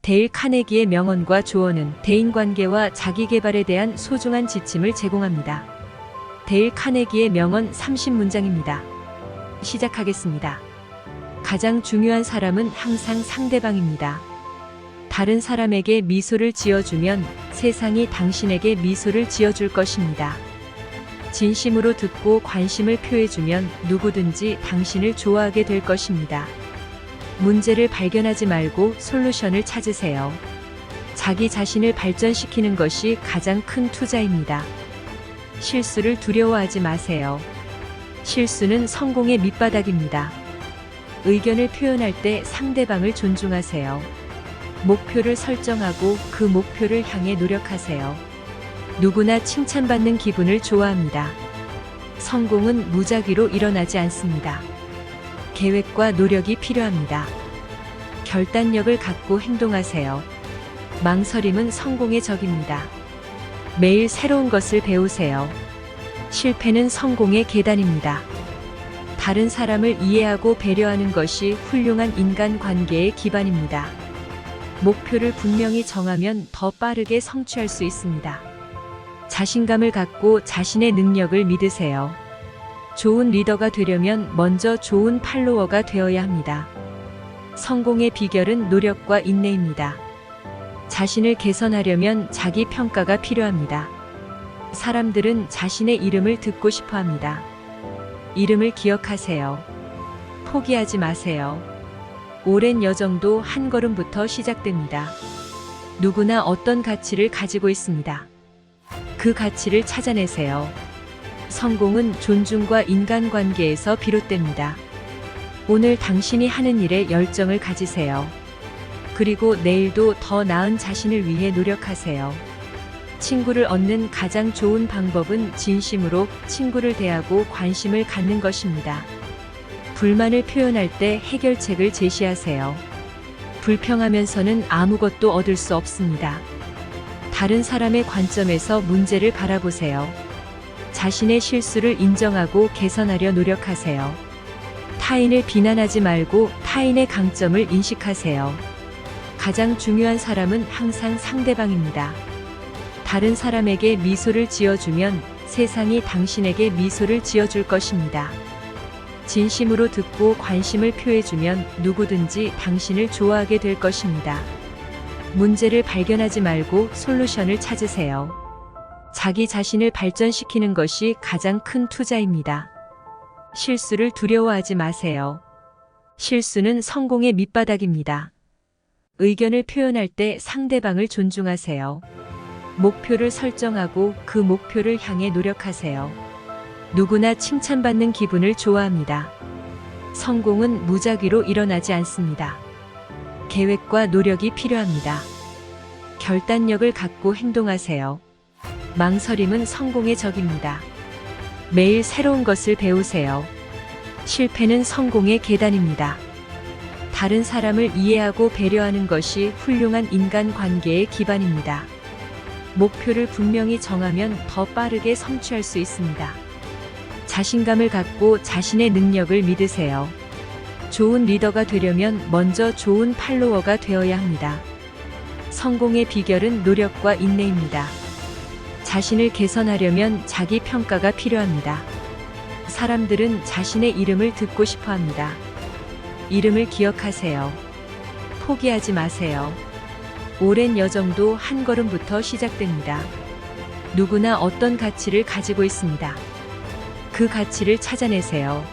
데일 카네기의 명언과 조언은 대인관계와 자기계발에 대한 소중한 지침을 제공합니다. 데일 카네기의 명언 30문장입니다. 시작하겠습니다. 가장 중요한 사람은 항상 상대방입니다. 다른 사람에게 미소를 지어주면 세상이 당신에게 미소를 지어줄 것입니다. 진심으로 듣고 관심을 표해주면 누구든지 당신을 좋아하게 될 것입니다. 문제를 발견하지 말고 솔루션을 찾으세요. 자기 자신을 발전시키는 것이 가장 큰 투자입니다. 실수를 두려워하지 마세요. 실수는 성공의 밑바닥입니다. 의견을 표현할 때 상대방을 존중하세요. 목표를 설정하고 그 목표를 향해 노력하세요. 누구나 칭찬받는 기분을 좋아합니다. 성공은 무작위로 일어나지 않습니다. 계획과 노력이 필요합니다. 결단력을 갖고 행동하세요. 망설임은 성공의 적입니다. 매일 새로운 것을 배우세요. 실패는 성공의 계단입니다. 다른 사람을 이해하고 배려하는 것이 훌륭한 인간관계의 기반입니다. 목표를 분명히 정하면 더 빠르게 성취할 수 있습니다. 자신감을 갖고 자신의 능력을 믿으세요. 좋은 리더가 되려면 먼저 좋은 팔로워가 되어야 합니다. 성공의 비결은 노력과 인내입니다. 자신을 개선하려면 자기 평가가 필요합니다. 사람들은 자신의 이름을 듣고 싶어 합니다. 이름을 기억하세요. 포기하지 마세요. 오랜 여정도 한 걸음부터 시작됩니다. 누구나 어떤 가치를 가지고 있습니다. 그 가치를 찾아내세요. 성공은 존중과 인간관계에서 비롯됩니다. 오늘 당신이 하는 일에 열정을 가지세요. 그리고 내일도 더 나은 자신을 위해 노력하세요. 친구를 얻는 가장 좋은 방법은 진심으로 친구를 대하고 관심을 갖는 것입니다. 불만을 표현할 때 해결책을 제시하세요. 불평하면서는 아무것도 얻을 수 없습니다. 다른 사람의 관점에서 문제를 바라보세요. 자신의 실수를 인정하고 개선하려 노력하세요. 타인을 비난하지 말고 타인의 강점을 인식하세요. 가장 중요한 사람은 항상 상대방입니다. 다른 사람에게 미소를 지어주면 세상이 당신에게 미소를 지어줄 것입니다. 진심으로 듣고 관심을 표해주면 누구든지 당신을 좋아하게 될 것입니다. 문제를 발견하지 말고 솔루션을 찾으세요. 자기 자신을 발전시키는 것이 가장 큰 투자입니다. 실수를 두려워하지 마세요. 실수는 성공의 밑바닥입니다. 의견을 표현할 때 상대방을 존중하세요. 목표를 설정하고 그 목표를 향해 노력하세요. 누구나 칭찬받는 기분을 좋아합니다. 성공은 무작위로 일어나지 않습니다. 계획과 노력이 필요합니다. 결단력을 갖고 행동하세요. 망설임은 성공의 적입니다. 매일 새로운 것을 배우세요. 실패는 성공의 계단입니다. 다른 사람을 이해하고 배려하는 것이 훌륭한 인간관계의 기반입니다. 목표를 분명히 정하면 더 빠르게 성취할 수 있습니다. 자신감을 갖고 자신의 능력을 믿으세요. 좋은 리더가 되려면 먼저 좋은 팔로워가 되어야 합니다. 성공의 비결은 노력과 인내입니다. 자신을 개선하려면 자기 평가가 필요합니다. 사람들은 자신의 이름을 듣고 싶어 합니다. 이름을 기억하세요. 포기하지 마세요. 오랜 여정도 한 걸음부터 시작됩니다. 누구나 어떤 가치를 가지고 있습니다. 그 가치를 찾아내세요.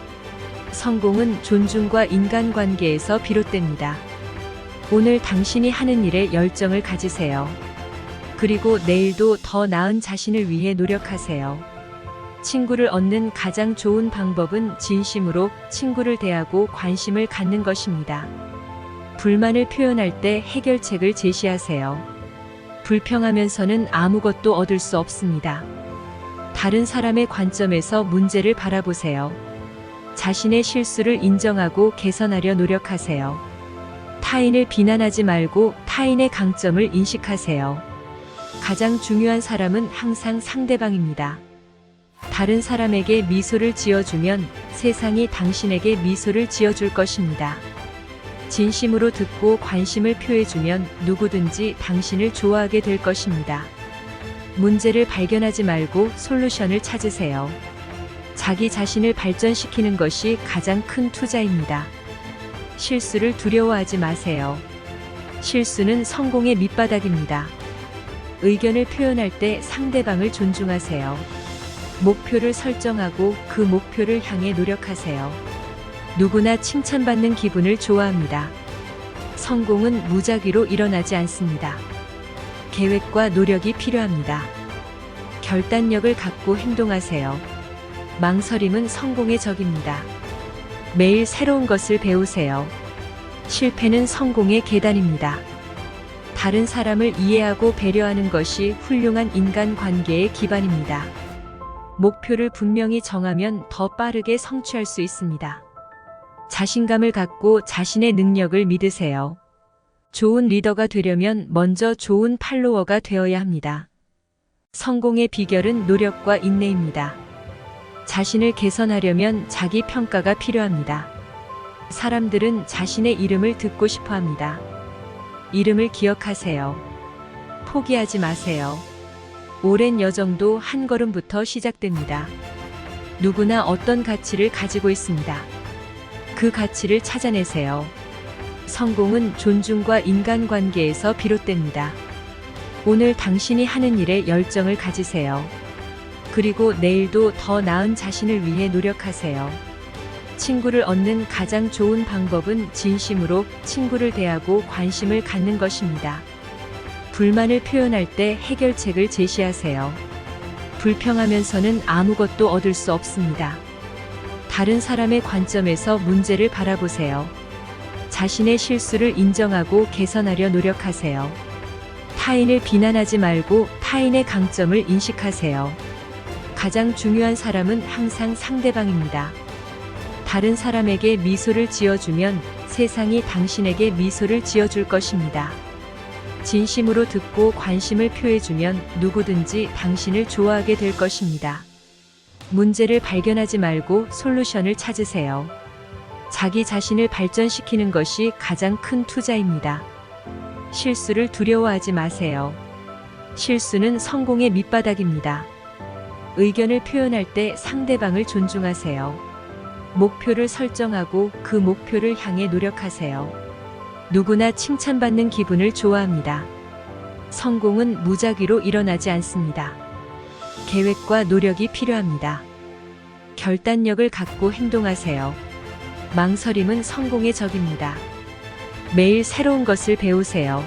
성공은 존중과 인간관계에서 비롯됩니다. 오늘 당신이 하는 일에 열정을 가지세요. 그리고 내일도 더 나은 자신을 위해 노력하세요. 친구를 얻는 가장 좋은 방법은 진심으로 친구를 대하고 관심을 갖는 것입니다. 불만을 표현할 때 해결책을 제시하세요. 불평하면서는 아무것도 얻을 수 없습니다. 다른 사람의 관점에서 문제를 바라보세요. 자신의 실수를 인정하고 개선하려 노력하세요. 타인을 비난하지 말고 타인의 강점을 인식하세요. 가장 중요한 사람은 항상 상대방입니다. 다른 사람에게 미소를 지어주면 세상이 당신에게 미소를 지어줄 것입니다. 진심으로 듣고 관심을 표해주면 누구든지 당신을 좋아하게 될 것입니다. 문제를 발견하지 말고 솔루션을 찾으세요. 자기 자신을 발전시키는 것이 가장 큰 투자입니다. 실수를 두려워하지 마세요. 실수는 성공의 밑바닥입니다. 의견을 표현할 때 상대방을 존중하세요. 목표를 설정하고 그 목표를 향해 노력하세요. 누구나 칭찬받는 기분을 좋아합니다. 성공은 무작위로 일어나지 않습니다. 계획과 노력이 필요합니다. 결단력을 갖고 행동하세요. 망설임은 성공의 적입니다. 매일 새로운 것을 배우세요. 실패는 성공의 계단입니다. 다른 사람을 이해하고 배려하는 것이 훌륭한 인간관계의 기반입니다. 목표를 분명히 정하면 더 빠르게 성취할 수 있습니다. 자신감을 갖고 자신의 능력을 믿으세요. 좋은 리더가 되려면 먼저 좋은 팔로워가 되어야 합니다. 성공의 비결은 노력과 인내입니다. 자신을 개선하려면 자기 평가가 필요합니다. 사람들은 자신의 이름을 듣고 싶어 합니다. 이름을 기억하세요. 포기하지 마세요. 오랜 여정도 한 걸음부터 시작됩니다. 누구나 어떤 가치를 가지고 있습니다. 그 가치를 찾아내세요. 성공은 존중과 인간관계에서 비롯됩니다. 오늘 당신이 하는 일에 열정을 가지세요. 그리고 내일도 더 나은 자신을 위해 노력하세요. 친구를 얻는 가장 좋은 방법은 진심으로 친구를 대하고 관심을 갖는 것입니다. 불만을 표현할 때 해결책을 제시하세요. 불평하면서는 아무것도 얻을 수 없습니다. 다른 사람의 관점에서 문제를 바라보세요. 자신의 실수를 인정하고 개선하려 노력하세요. 타인을 비난하지 말고 타인의 강점을 인식하세요. 가장 중요한 사람은 항상 상대방입니다. 다른 사람에게 미소를 지어주면 세상이 당신에게 미소를 지어줄 것입니다. 진심으로 듣고 관심을 표해주면 누구든지 당신을 좋아하게 될 것입니다. 문제를 발견하지 말고 솔루션을 찾으세요. 자기 자신을 발전시키는 것이 가장 큰 투자입니다. 실수를 두려워하지 마세요. 실수는 성공의 밑바닥입니다. 의견을 표현할 때 상대방을 존중하세요. 목표를 설정하고 그 목표를 향해 노력하세요. 누구나 칭찬받는 기분을 좋아합니다. 성공은 무작위로 일어나지 않습니다. 계획과 노력이 필요합니다. 결단력을 갖고 행동하세요. 망설임은 성공의 적입니다. 매일 새로운 것을 배우세요.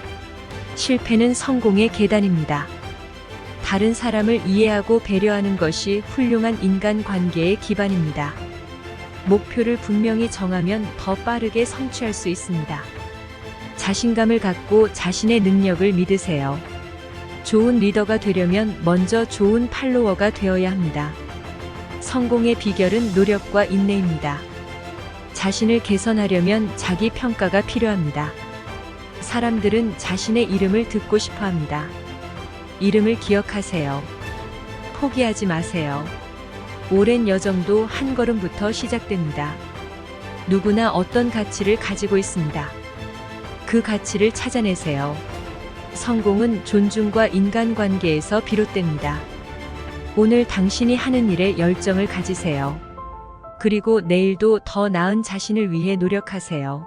실패는 성공의 계단입니다. 다른 사람을 이해하고 배려하는 것이 훌륭한 인간관계의 기반입니다. 목표를 분명히 정하면 더 빠르게 성취할 수 있습니다. 자신감을 갖고 자신의 능력을 믿으세요. 좋은 리더가 되려면 먼저 좋은 팔로워가 되어야 합니다. 성공의 비결은 노력과 인내입니다. 자신을 개선하려면 자기 평가가 필요합니다. 사람들은 자신의 이름을 듣고 싶어 합니다. 이름을 기억하세요. 포기하지 마세요. 오랜 여정도 한 걸음부터 시작됩니다. 누구나 어떤 가치를 가지고 있습니다. 그 가치를 찾아내세요. 성공은 존중과 인간관계에서 비롯됩니다. 오늘 당신이 하는 일에 열정을 가지세요. 그리고 내일도 더 나은 자신을 위해 노력하세요.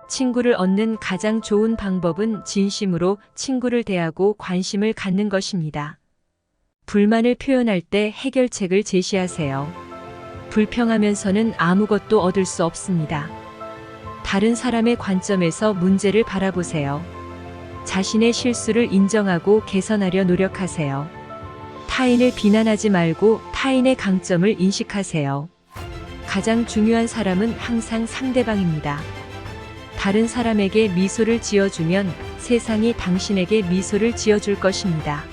친구를 얻는 가장 좋은 방법은 진심으로 친구를 대하고 관심을 갖는 것입니다. 불만을 표현할 때 해결책을 제시하세요. 불평하면서는 아무것도 얻을 수 없습니다. 다른 사람의 관점에서 문제를 바라보세요. 자신의 실수를 인정하고 개선하려 노력하세요. 타인을 비난하지 말고 타인의 강점을 인식하세요. 가장 중요한 사람은 항상 상대방입니다. 다른 사람에게 미소를 지어주면 세상이 당신에게 미소를 지어줄 것입니다.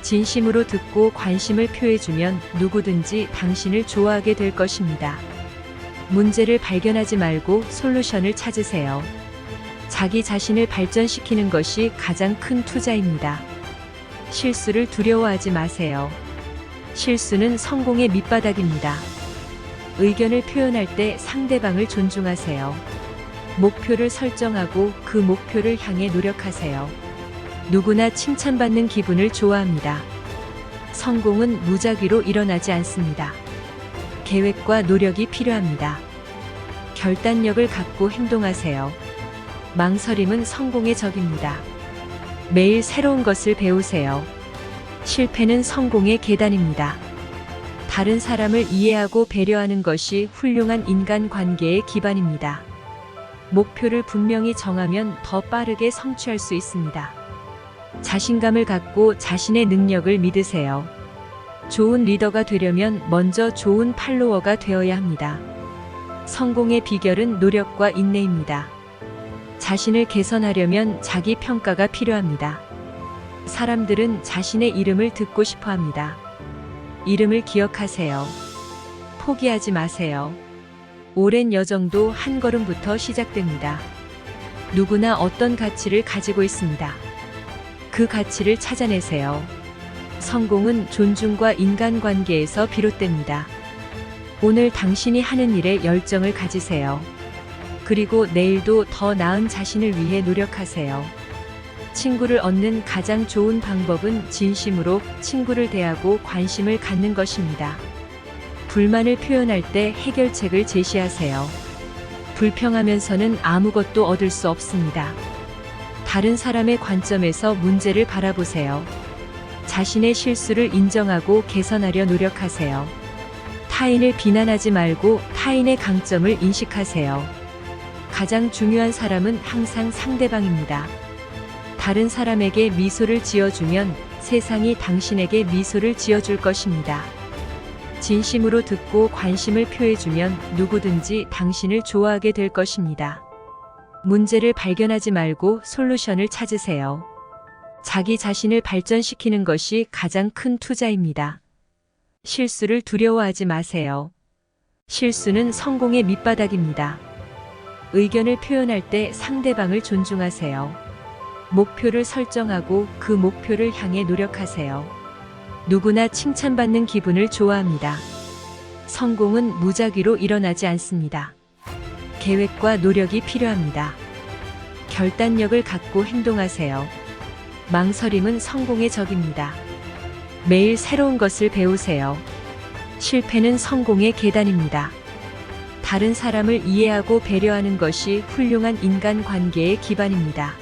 진심으로 듣고 관심을 표해주면 누구든지 당신을 좋아하게 될 것입니다. 문제를 발견하지 말고 솔루션을 찾으세요. 자기 자신을 발전시키는 것이 가장 큰 투자입니다. 실수를 두려워하지 마세요. 실수는 성공의 밑바닥입니다. 의견을 표현할 때 상대방을 존중하세요. 목표를 설정하고 그 목표를 향해 노력하세요. 누구나 칭찬받는 기분을 좋아합니다. 성공은 무작위로 일어나지 않습니다. 계획과 노력이 필요합니다. 결단력을 갖고 행동하세요. 망설임은 성공의 적입니다. 매일 새로운 것을 배우세요. 실패는 성공의 계단입니다. 다른 사람을 이해하고 배려하는 것이 훌륭한 인간관계의 기반입니다. 목표를 분명히 정하면 더 빠르게 성취할 수 있습니다. 자신감을 갖고 자신의 능력을 믿으세요. 좋은 리더가 되려면 먼저 좋은 팔로워가 되어야 합니다. 성공의 비결은 노력과 인내입니다. 자신을 개선하려면 자기 평가가 필요합니다. 사람들은 자신의 이름을 듣고 싶어 합니다. 이름을 기억하세요. 포기하지 마세요. 오랜 여정도 한 걸음부터 시작됩니다. 누구나 어떤 가치를 가지고 있습니다. 그 가치를 찾아내세요. 성공은 존중과 인간관계에서 비롯됩니다. 오늘 당신이 하는 일에 열정을 가지세요. 그리고 내일도 더 나은 자신을 위해 노력하세요. 친구를 얻는 가장 좋은 방법은 진심으로 친구를 대하고 관심을 갖는 것입니다. 불만을 표현할 때 해결책을 제시하세요. 불평하면서는 아무것도 얻을 수 없습니다. 다른 사람의 관점에서 문제를 바라보세요. 자신의 실수를 인정하고 개선하려 노력하세요. 타인을 비난하지 말고 타인의 강점을 인식하세요. 가장 중요한 사람은 항상 상대방입니다. 다른 사람에게 미소를 지어주면 세상이 당신에게 미소를 지어줄 것입니다. 진심으로 듣고 관심을 표해주면 누구든지 당신을 좋아하게 될 것입니다. 문제를 발견하지 말고 솔루션을 찾으세요. 자기 자신을 발전시키는 것이 가장 큰 투자입니다. 실수를 두려워하지 마세요. 실수는 성공의 밑바닥입니다. 의견을 표현할 때 상대방을 존중하세요. 목표를 설정하고 그 목표를 향해 노력하세요. 누구나 칭찬받는 기분을 좋아합니다. 성공은 무작위로 일어나지 않습니다. 계획과 노력이 필요합니다. 결단력을 갖고 행동하세요. 망설임은 성공의 적입니다. 매일 새로운 것을 배우세요. 실패는 성공의 계단입니다. 다른 사람을 이해하고 배려하는 것이 훌륭한 인간관계의 기반입니다.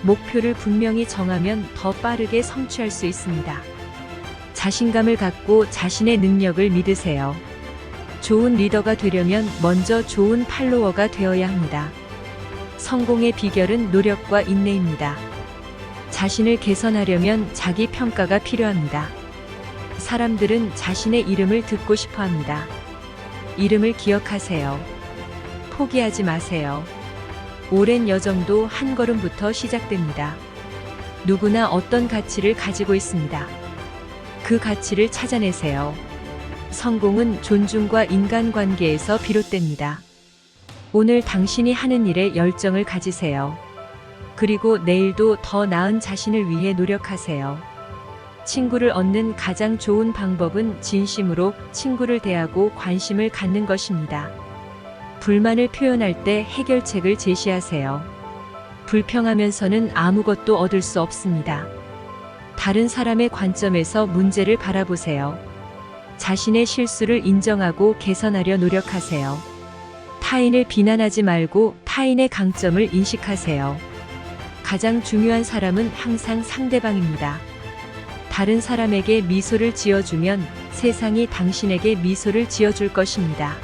목표를 분명히 정하면 더 빠르게 성취할 수 있습니다. 자신감을 갖고 자신의 능력을 믿으세요. 좋은 리더가 되려면 먼저 좋은 팔로워가 되어야 합니다. 성공의 비결은 노력과 인내입니다. 자신을 개선하려면 자기 평가가 필요합니다. 사람들은 자신의 이름을 듣고 싶어 합니다. 이름을 기억하세요. 포기하지 마세요. 오랜 여정도 한 걸음부터 시작됩니다. 누구나 어떤 가치를 가지고 있습니다. 그 가치를 찾아내세요. 성공은 존중과 인간관계에서 비롯됩니다. 오늘 당신이 하는 일에 열정을 가지세요. 그리고 내일도 더 나은 자신을 위해 노력하세요. 친구를 얻는 가장 좋은 방법은 진심으로 친구를 대하고 관심을 갖는 것입니다. 불만을 표현할 때 해결책을 제시하세요. 불평하면서는 아무것도 얻을 수 없습니다. 다른 사람의 관점에서 문제를 바라보세요. 자신의 실수를 인정하고 개선하려 노력하세요. 타인을 비난하지 말고 타인의 강점을 인식하세요. 가장 중요한 사람은 항상 상대방입니다. 다른 사람에게 미소를 지어주면 세상이 당신에게 미소를 지어줄 것입니다.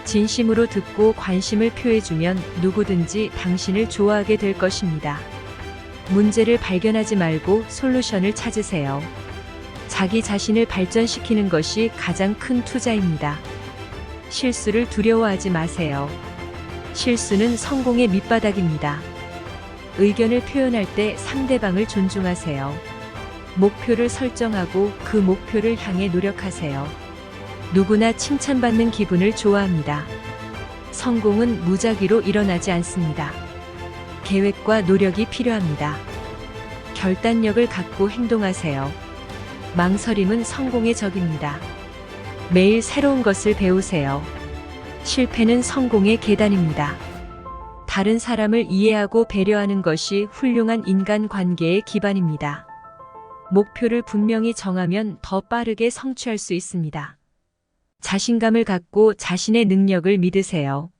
진심으로 듣고 관심을 표해주면 누구든지 당신을 좋아하게 될 것입니다. 문제를 발견하지 말고 솔루션을 찾으세요. 자기 자신을 발전시키는 것이 가장 큰 투자입니다. 실수를 두려워하지 마세요. 실수는 성공의 밑바닥입니다. 의견을 표현할 때 상대방을 존중하세요. 목표를 설정하고 그 목표를 향해 노력하세요. 누구나 칭찬받는 기분을 좋아합니다. 성공은 무작위로 일어나지 않습니다. 계획과 노력이 필요합니다. 결단력을 갖고 행동하세요. 망설임은 성공의 적입니다. 매일 새로운 것을 배우세요. 실패는 성공의 계단입니다. 다른 사람을 이해하고 배려하는 것이 훌륭한 인간관계의 기반입니다. 목표를 분명히 정하면 더 빠르게 성취할 수 있습니다. 자신감을 갖고 자신의 능력을 믿으세요.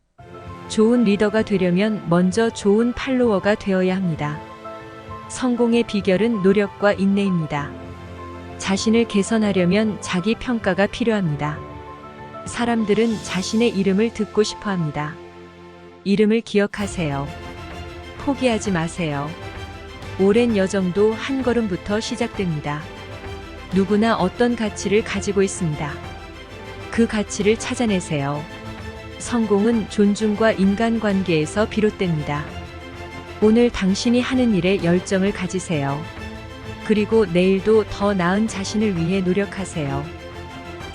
좋은 리더가 되려면 먼저 좋은 팔로워가 되어야 합니다. 성공의 비결은 노력과 인내입니다. 자신을 개선하려면 자기 평가가 필요합니다. 사람들은 자신의 이름을 듣고 싶어 합니다. 이름을 기억하세요. 포기하지 마세요. 오랜 여정도 한 걸음부터 시작됩니다. 누구나 어떤 가치를 가지고 있습니다. 그 가치를 찾아내세요. 성공은 존중과 인간관계에서 비롯됩니다. 오늘 당신이 하는 일에 열정을 가지세요. 그리고 내일도 더 나은 자신을 위해 노력하세요.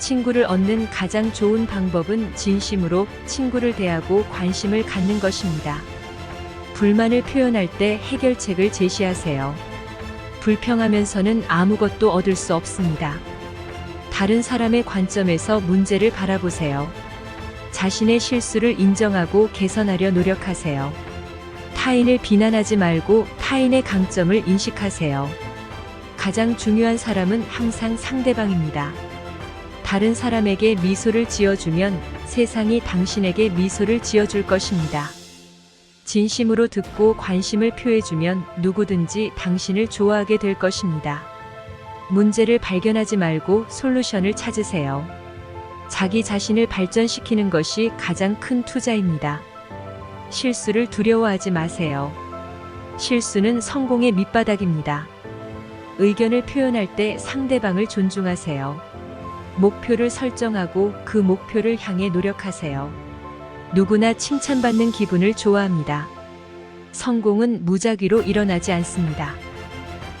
친구를 얻는 가장 좋은 방법은 진심으로 친구를 대하고 관심을 갖는 것입니다. 불만을 표현할 때 해결책을 제시하세요. 불평하면서는 아무것도 얻을 수 없습니다. 다른 사람의 관점에서 문제를 바라보세요. 자신의 실수를 인정하고 개선하려 노력하세요. 타인을 비난하지 말고 타인의 강점을 인식하세요. 가장 중요한 사람은 항상 상대방입니다. 다른 사람에게 미소를 지어주면 세상이 당신에게 미소를 지어줄 것입니다. 진심으로 듣고 관심을 표해주면 누구든지 당신을 좋아하게 될 것입니다. 문제를 발견하지 말고 솔루션을 찾으세요. 자기 자신을 발전시키는 것이 가장 큰 투자입니다. 실수를 두려워하지 마세요. 실수는 성공의 밑바닥입니다. 의견을 표현할 때 상대방을 존중하세요. 목표를 설정하고 그 목표를 향해 노력하세요. 누구나 칭찬받는 기분을 좋아합니다. 성공은 무작위로 일어나지 않습니다.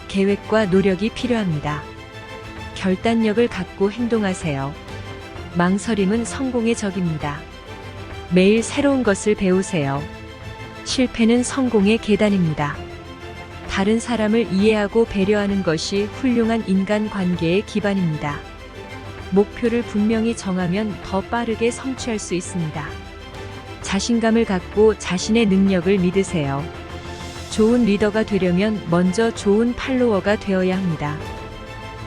계획과 노력이 필요합니다. 결단력을 갖고 행동하세요. 망설임은 성공의 적입니다. 매일 새로운 것을 배우세요. 실패는 성공의 계단입니다. 다른 사람을 이해하고 배려하는 것이 훌륭한 인간관계의 기반입니다. 목표를 분명히 정하면 더 빠르게 성취할 수 있습니다. 자신감을 갖고 자신의 능력을 믿으세요. 좋은 리더가 되려면 먼저 좋은 팔로워가 되어야 합니다.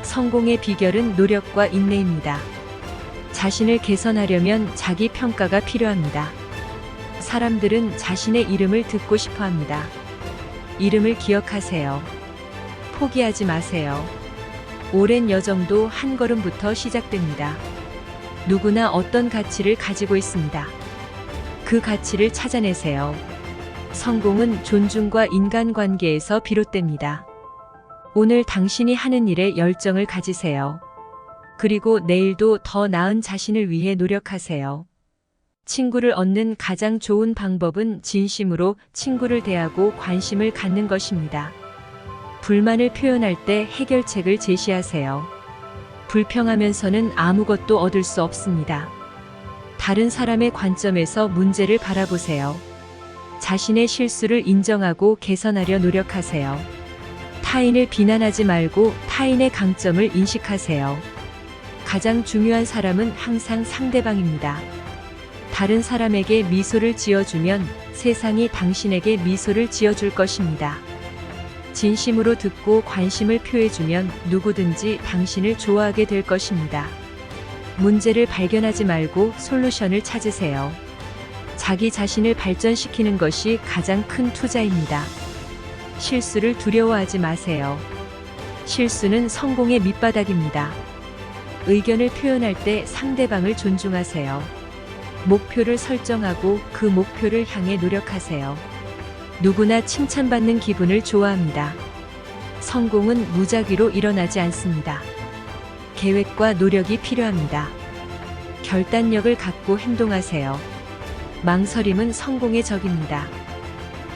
성공의 비결은 노력과 인내입니다. 자신을 개선하려면 자기 평가가 필요합니다. 사람들은 자신의 이름을 듣고 싶어 합니다. 이름을 기억하세요. 포기하지 마세요. 오랜 여정도 한 걸음부터 시작됩니다. 누구나 어떤 가치를 가지고 있습니다. 그 가치를 찾아내세요. 성공은 존중과 인간관계에서 비롯됩니다. 오늘 당신이 하는 일에 열정을 가지세요. 그리고 내일도 더 나은 자신을 위해 노력하세요. 친구를 얻는 가장 좋은 방법은 진심으로 친구를 대하고 관심을 갖는 것입니다. 불만을 표현할 때 해결책을 제시하세요. 불평하면서는 아무것도 얻을 수 없습니다. 다른 사람의 관점에서 문제를 바라보세요. 자신의 실수를 인정하고 개선하려 노력하세요. 타인을 비난하지 말고 타인의 강점을 인식하세요. 가장 중요한 사람은 항상 상대방입니다. 다른 사람에게 미소를 지어주면 세상이 당신에게 미소를 지어줄 것입니다. 진심으로 듣고 관심을 표해주면 누구든지 당신을 좋아하게 될 것입니다. 문제를 발견하지 말고 솔루션을 찾으세요. 자기 자신을 발전시키는 것이 가장 큰 투자입니다. 실수를 두려워하지 마세요. 실수는 성공의 밑바닥입니다. 의견을 표현할 때 상대방을 존중하세요. 목표를 설정하고 그 목표를 향해 노력하세요. 누구나 칭찬받는 기분을 좋아합니다. 성공은 무작위로 일어나지 않습니다. 계획과 노력이 필요합니다. 결단력을 갖고 행동하세요. 망설임은 성공의 적입니다.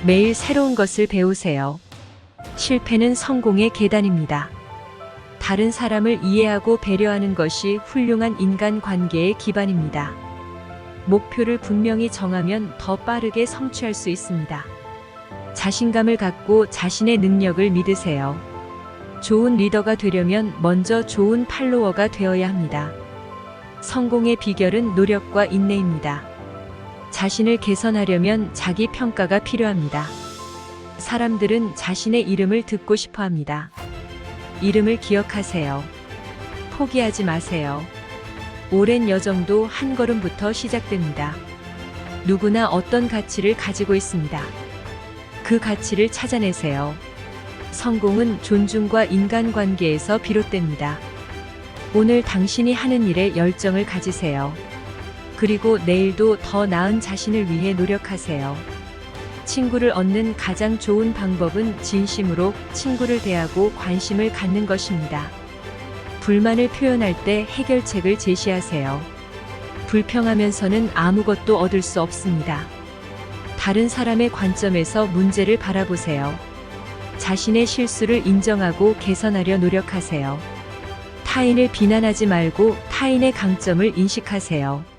매일 새로운 것을 배우세요. 실패는 성공의 계단입니다. 다른 사람을 이해하고 배려하는 것이 훌륭한 인간관계의 기반입니다. 목표를 분명히 정하면 더 빠르게 성취할 수 있습니다. 자신감을 갖고 자신의 능력을 믿으세요. 좋은 리더가 되려면 먼저 좋은 팔로워가 되어야 합니다. 성공의 비결은 노력과 인내입니다. 자신을 개선하려면 자기 평가가 필요합니다. 사람들은 자신의 이름을 듣고 싶어 합니다. 이름을 기억하세요. 포기하지 마세요. 오랜 여정도 한 걸음부터 시작됩니다. 누구나 어떤 가치를 가지고 있습니다. 그 가치를 찾아내세요. 성공은 존중과 인간관계에서 비롯됩니다. 오늘 당신이 하는 일에 열정을 가지세요. 그리고 내일도 더 나은 자신을 위해 노력하세요. 친구를 얻는 가장 좋은 방법은 진심으로 친구를 대하고 관심을 갖는 것입니다. 불만을 표현할 때 해결책을 제시하세요. 불평하면서는 아무것도 얻을 수 없습니다. 다른 사람의 관점에서 문제를 바라보세요. 자신의 실수를 인정하고 개선하려 노력하세요. 타인을 비난하지 말고 타인의 강점을 인식하세요.